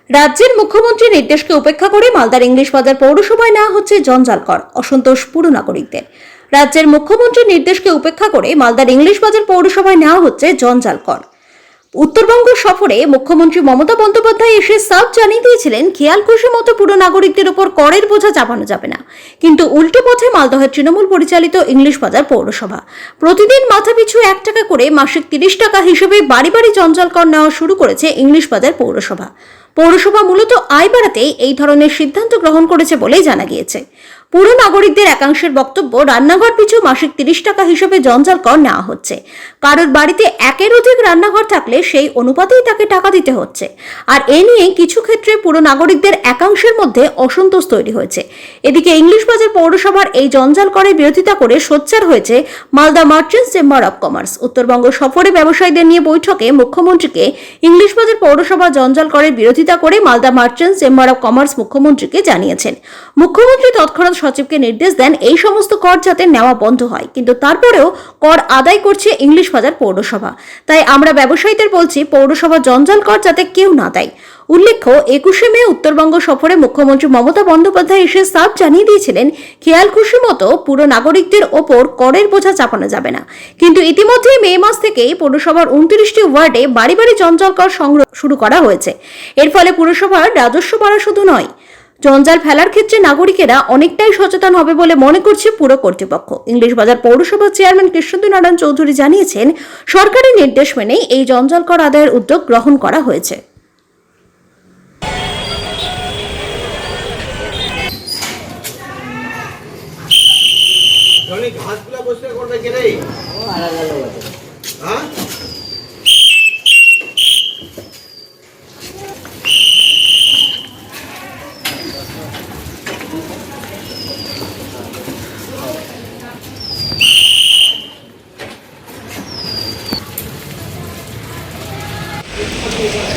রাজ্যের মুখ্যমন্ত্রীর নির্দেশকে উপেক্ষা করে মালদার ইংলিশ বাজার পৌরসভায় নেওয়া হচ্ছে জঞ্জাল কর। অসন্তোষ পুর নাগরিকদের। রাজ্যের মুখ্যমন্ত্রীর নির্দেশকে উপেক্ষা করে মালদার ইংলিশ বাজার পৌরসভায় নেওয়া হচ্ছে জঞ্জাল কর। উত্তরবঙ্গ সফরে মুখ্যমন্ত্রী মমতা বন্দ্যোপাধ্যায় এসে সাফ জানিয়ে দিয়েছিলেন খেয়াল খুশি মতো পুরো নাগরিকদের উপর করের বোঝা চাপানো যাবে না। কিন্তু উল্টো পথে মালদহের তৃণমূল পরিচালিত ইংলিশ বাজার পৌরসভা প্রতিদিন মাথাপিছু 1 টাকা করে মাসিক 30 টাকা হিসেবে বাড়ি বাড়ি জঞ্জাল কর নেওয়া শুরু করেছে ইংলিশ বাজার পৌরসভা। পৌরসভা মূলত আয় বাড়াতে এই ধরনের সিদ্ধান্ত গ্রহণ করেছে বলেই জানা গিয়েছে। পুরো নাগরিকদের একাংশের বক্তব্য, রান্নাঘর পিছু মাসিক 30 টাকা হিসেবে জঞ্জাল কর নেওয়া হচ্ছে। কারোর বাড়িতে একের অধিক রান্নাঘর থাকলে সেই অনুপাতেই তাকে টাকা দিতে হচ্ছে। আর এ নিয়ে কিছু ক্ষেত্রে পুরো নাগরিকদের একাংশের মধ্যে অসন্তোষ তৈরি হয়েছে। এদিকে ইংলিশ বাজার পৌরসভার এই জঞ্জাল করের বিরোধিতা করে সোচ্চার হয়েছে Malda merchants chamber of commerce. Uttarbanga সফরে ব্যবসায়ীদের নিয়ে বৈঠকে মুখ্যমন্ত্রীকে ইংলিশ বাজার পৌরসভা জঞ্জাল করের বিরোধিতা করে Malda merchants chamber of commerce মুখ্যমন্ত্রীকে জানিয়েছেন। মুখ্যমন্ত্রী তৎক্ষণাৎ সচিবকে নির্দেশ দেন এই সমস্ত কর যাতে নেওয়া বন্ধ হয়, কিন্তু তারপরেও কর আদায় করছে ইংলিশ বাজার পৌরসভা। তাই আমরা ব্যবসায়ীদের বলছি, পৌরসভা জঞ্জাল কর যাতে কেউ না দেয়। উল্লেখ্য, 21শে মে উত্তরবঙ্গ সফরে মুখ্যমন্ত্রী মমতা বন্দ্যোপাধ্যায় এসে সাফ জানিয়ে দিয়েছিলেন খেয়াল খুশি মতো পুরো নাগরিকদের ওপর করের বোঝা চাপানো যাবে না। কিন্তু ইতিমধ্যে মে মাস থেকেই পৌরসভার 29টি ওয়ার্ডে বাড়ি বাড়ি জঞ্জাল কর সংগ্রহ শুরু করা হয়েছে। এর ফলে পুরসভার রাজস্ব বাড়া শুধু নয়, জঞ্জাল ফেলার ক্ষেত্রে নাগরিকেরা অনেকটাই সচেতন হবে বলে মনে করছে পুর কর্তৃপক্ষ। ইংলিশ বাজার পৌরসভার চেয়ারম্যান কৃষ্ণেন্দু নারায়ণ চৌধুরী জানিয়েছেন, সরকারি নির্দেশ মেনেই এই জঞ্জাল কর আদায়ের উদ্যোগ গ্রহণ করা হয়েছে। ঘাসগুলা বসে করবে কে রে? হ্যাঁ,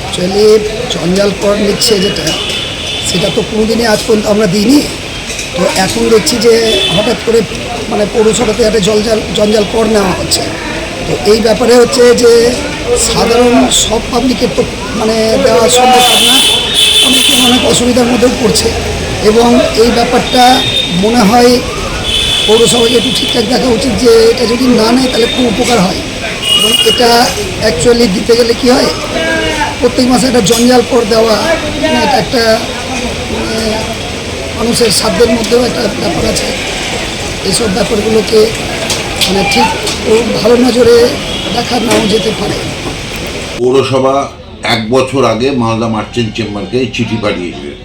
অ্যাকচুয়ালি জঞ্জাল কর নিচ্ছে যেটা, সেটা তো কোনোদিনই আজ পর্যন্ত আমরা দিইনি। তো এখন দেখছি যে হঠাৎ করে মানে পৌরসভাতে একটা জঞ্জাল কর নেওয়া হচ্ছে। তো এই ব্যাপারে হচ্ছে যে সাধারণ সব পাবলিকের তো মানে দেওয়া সম্ভব না, অনেকে অনেক অসুবিধার মধ্যেও পড়ছে। এবং এই ব্যাপারটা মনে হয় পৌরসভাকে একটু ঠিকঠাক দেখা উচিত যে এটা যদি না নেয় তাহলে খুব উপকার হয়। এবং এটা অ্যাকচুয়ালি দিতে গেলে কি হয়, প্রত্যেক মাসে একটা জঞ্জাল কর দেওয়া, এটা একটা মানে মানুষের সাধ্যের মধ্যেও একটা ব্যাপার আছে। এইসব ব্যাপারগুলোকে মানে ঠিক ভালো নজরে দেখা নাও যেতে পারে। পৌরসভা 1 বছর আগে মালদা মার্চেন্ট চেম্বারকে চিঠি পাঠিয়েছিলেন।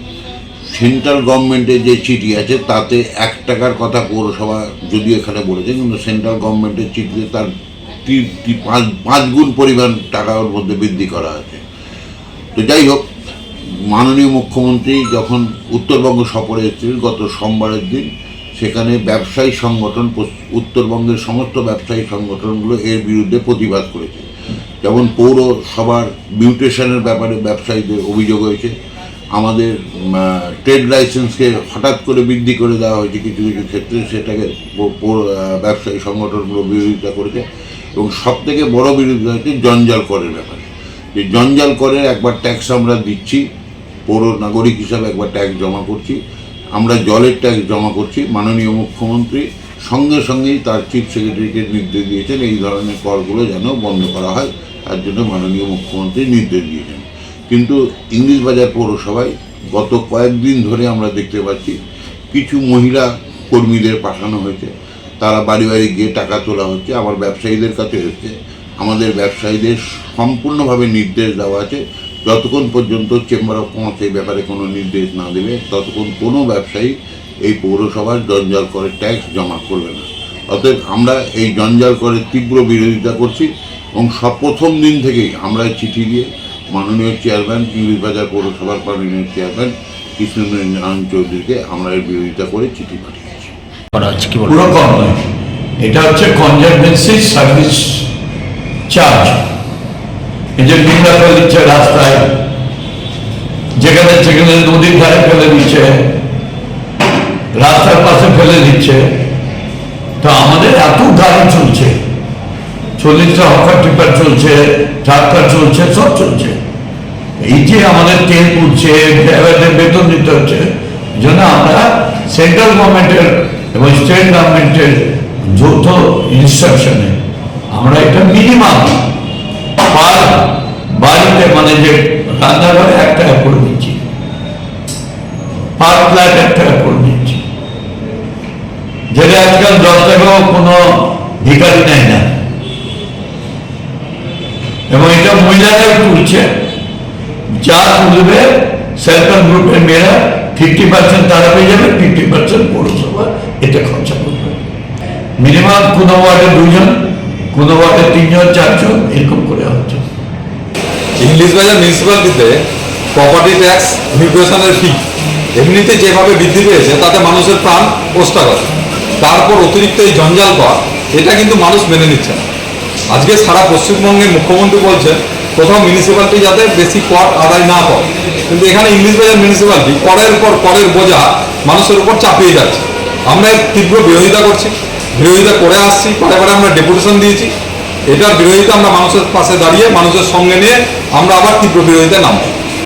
সেন্ট্রাল গভর্নমেন্টের যে চিঠি আছে তাতে 1 টাকার কথা পৌরসভা যদিও এখানে বলেছে, কিন্তু সেন্ট্রাল গভর্নমেন্টের চিঠিতে তার 5 গুণ পরিমাণ টাকা ওর মধ্যে বৃদ্ধি করা আছে। তো যাই হোক, মাননীয় মুখ্যমন্ত্রী যখন উত্তরবঙ্গ সফরে এসেছিলেন গত সোমবারের দিন, সেখানে ব্যবসায়ী সংগঠন, উত্তরবঙ্গের সমস্ত ব্যবসায়ী সংগঠনগুলো এর বিরুদ্ধে প্রতিবাদ করেছে। যেমন পৌরসভার মিউটেশনের ব্যাপারে ব্যবসায়ীদের অভিযোগ হয়েছে, আমাদের ট্রেড লাইসেন্সকে হঠাৎ করে বৃদ্ধি করে দেওয়া হয়েছে কিছু কিছু ক্ষেত্রে, সেটাকে ব্যবসায়ী সংগঠনগুলো বিরোধিতা করেছে। এবং সবথেকে বড় বিরোধিতা হচ্ছে জঞ্জাল করের ব্যাপারে। যে জঞ্জাল করের একবার ট্যাক্স আমরা দিচ্ছি, পৌর নাগরিক হিসাবে একবার ট্যাক্স জমা করছি, আমরা জলের ট্যাক্স জমা করছি। মাননীয় মুখ্যমন্ত্রী সঙ্গে সঙ্গেই তার চিফ সেক্রেটারিকে নির্দেশ দিয়েছেন এই ধরনের করগুলো যেন বন্ধ করা হয়, তার জন্য মাননীয় মুখ্যমন্ত্রী নির্দেশ দিয়েছেন। কিন্তু ইংলিশ বাজার পৌরসভায় গত কয়েকদিন ধরে আমরা দেখতে পাচ্ছি কিছু মহিলা কর্মীদের পাঠানো হয়েছে, তারা বাড়ি বাড়ি গিয়ে টাকা তোলা হচ্ছে, আমার ব্যবসায়ীদের কাছে হচ্ছে। আমাদের ব্যবসায়ীদের সম্পূর্ণভাবে নির্দেশ দেওয়া আছে, যতক্ষণ পর্যন্ত চেম্বার অফ কমার্স এই ব্যাপারে কোনো নির্দেশ না দেবে ততক্ষণ কোনো ব্যবসায়ী এই পৌরসভার জঞ্জাল করের ট্যাক্স জমা করবে না। অতএব আমরা এই জঞ্জাল করের তীব্র বিরোধিতা করছি এবং প্রথম দিন থেকেই আমরা চিঠি দিয়ে মাননীয় চেয়ারম্যান, ইংলিশ বাজার পৌরসভার মাননীয় চেয়ারম্যান কৃষ্ণেন্দু নারায়ণ চৌধুরীকে আমরা এর বিরোধিতা করে চিঠি পাঠিয়েছি। পুরো কম নয়, এটা হচ্ছে কনজারভেন্সি সার্ভিস চার্জ। এই যে নোংরা ফেলে দিচ্ছে রাস্তায়, যেখানে যেখানে নদীর ধারে ফেলে দিচ্ছে, রাস্তার পাশে ফেলে দিচ্ছে। তো আমাদের এত গাড়ি চলছে, 40টা হকার টিপার চলছে, ট্রাক্টর চলছে, সব চলছে। এই যে আমাদের তেল উঠছে, ড্রাইভারদের বেতন দিতে হচ্ছে, এই জন্য আমরা সেন্ট্রাল গভর্নমেন্টের এবং স্টেট গভর্নমেন্টের যৌথ ইনস্ট্রাকশনে আমরা এটা মিনিমাম পার বাড়িতে মানে যে রান্নাঘরে 1 টাকা করে দিচ্ছি, পার ফ্ল্যাট 1 টাকা করে দিচ্ছি, যেটা আজকাল 10 টাকাও কোনো ভিখারি নেয় না। এবং এটা মহিলারাও তুলছে, যা তুলবে সেলফ হেল্প গ্রুপের মেয়েরা 50% তারা পেয়ে যাবে, 50% পৌরসভা এটা খরচা করবে। মিনিমাম কোনো ওয়ার্ডে 2 জন, কোনো ওয়ার্ডে 3 জন 4 জন এরকম করে হচ্ছে। ইংলিশ বাজার মিউনিসিপ্যালিটিতে প্রপার্টি ট্যাক্স ইমিগ্রেশনের ফি এমনিতে যেভাবে বৃদ্ধি পেয়েছে তাতে মানুষের প্রাণ কোষ্টাগত, তারপর অতিরিক্ত এই জঞ্জাল কর, এটা কিন্তু মানুষ মেনে নিচ্ছে না। আজকে সারা পশ্চিমবঙ্গের মুখ্যমন্ত্রী বলছেন কোথাও মিউনিসিপ্যালিটি যাতে বেশি কর আদায় না করে, কিন্তু এখানে ইংলিশ বাজার মিউনিসিপ্যালিটি করের পর করের বোঝা মানুষের উপর চাপিয়ে যাচ্ছে। আমরা এর তীব্র বিরোধিতা করছি, বিরোধিতা করে আসছি, পরে পরে আমরা ডেপুটেশন দিয়েছি। এটার বিরোধিতা আমরা মানুষের পাশে দাঁড়িয়ে মানুষের সঙ্গে নিয়ে আমরা আবার তীব্র বিরোধিতা নামব।